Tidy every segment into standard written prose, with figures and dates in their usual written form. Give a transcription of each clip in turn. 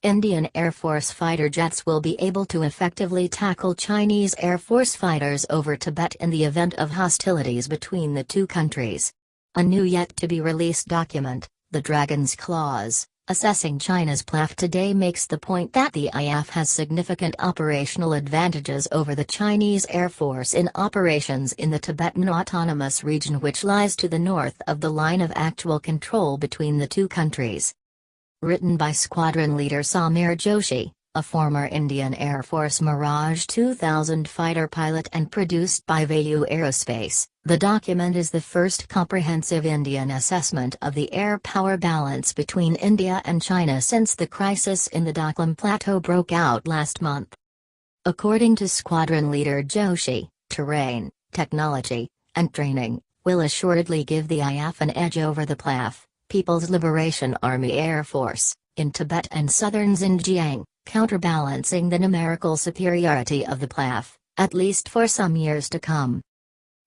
Indian Air Force fighter jets will be able to effectively tackle Chinese Air Force fighters over Tibet in the event of hostilities between the two countries. A new yet-to-be-released document, the Dragon's Claws, assessing China's PLAAF today makes the point that the IAF has significant operational advantages over the Chinese Air Force in operations in the Tibetan Autonomous Region, which lies to the north of the line of actual control between the two countries. Written by Squadron Leader Sameer Joshi, a former Indian Air Force Mirage 2000 fighter pilot, and produced by Vayu Aerospace, the document is the first comprehensive Indian assessment of the air power balance between India and China since the crisis in the Doklam plateau broke out last month. According to Squadron Leader Joshi, terrain, technology, and training will assuredly give the IAF an edge over the PLAAF, People's Liberation Army Air Force, in Tibet and southern Xinjiang, counterbalancing the numerical superiority of the PLAAF, at least for some years to come.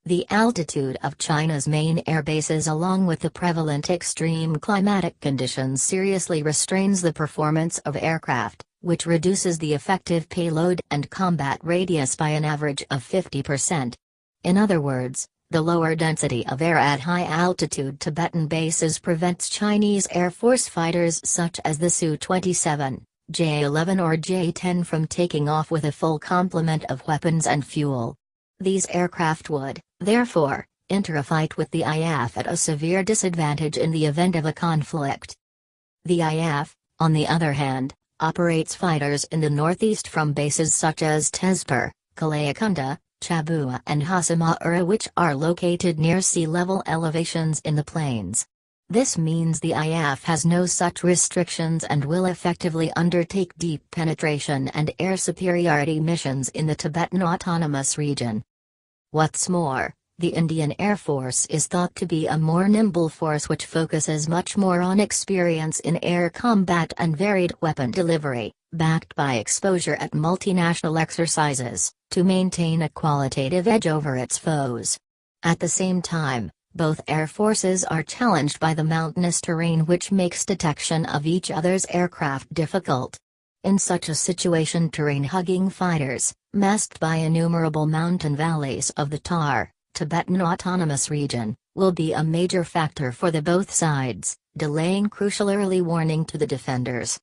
The altitude of China's main air bases along with the prevalent extreme climatic conditions seriously restrains the performance of aircraft, which reduces the effective payload and combat radius by an average of 50%. In other words, the lower density of air at high-altitude Tibetan bases prevents Chinese Air Force fighters such as the Su-27, J-11 or J-10 from taking off with a full complement of weapons and fuel. These aircraft would, therefore, enter a fight with the IAF at a severe disadvantage in the event of a conflict. The IAF, on the other hand, operates fighters in the northeast from bases such as Tezpur, Kalaikunda, Chabua and Hasamara, which are located near sea level elevations in the plains. This means the IAF has no such restrictions and will effectively undertake deep penetration and air superiority missions in the Tibetan Autonomous Region. What's more, the Indian Air Force is thought to be a more nimble force which focuses much more on experience in air combat and varied weapon delivery, backed by exposure at multinational exercises, to maintain a qualitative edge over its foes. At the same time, both air forces are challenged by the mountainous terrain, which makes detection of each other's aircraft difficult. In such a situation, terrain-hugging fighters, masked by innumerable mountain valleys of the Tibetan Autonomous Region, will be a major factor for the both sides, delaying crucial early warning to the defenders.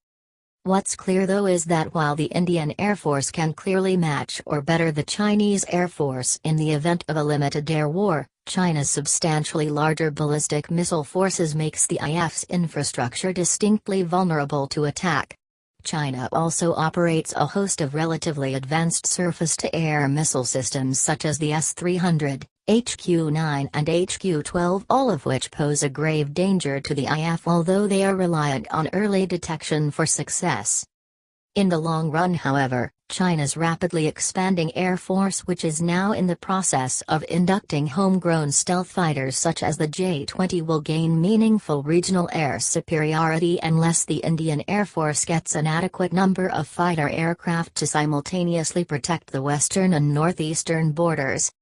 What's clear though is that while the Indian Air Force can clearly match or better the Chinese Air Force in the event of a limited air war, China's substantially larger ballistic missile forces makes the IAF's infrastructure distinctly vulnerable to attack. China also operates a host of relatively advanced surface-to-air missile systems such as the S-300, HQ-9 and HQ-12, all of which pose a grave danger to the IAF, although they are reliant on early detection for success. In the long run, however, China's rapidly expanding air force, which is now in the process of inducting homegrown stealth fighters such as the J-20, will gain meaningful regional air superiority unless the Indian Air Force gets an adequate number of fighter aircraft to simultaneously protect the western and northeastern borders.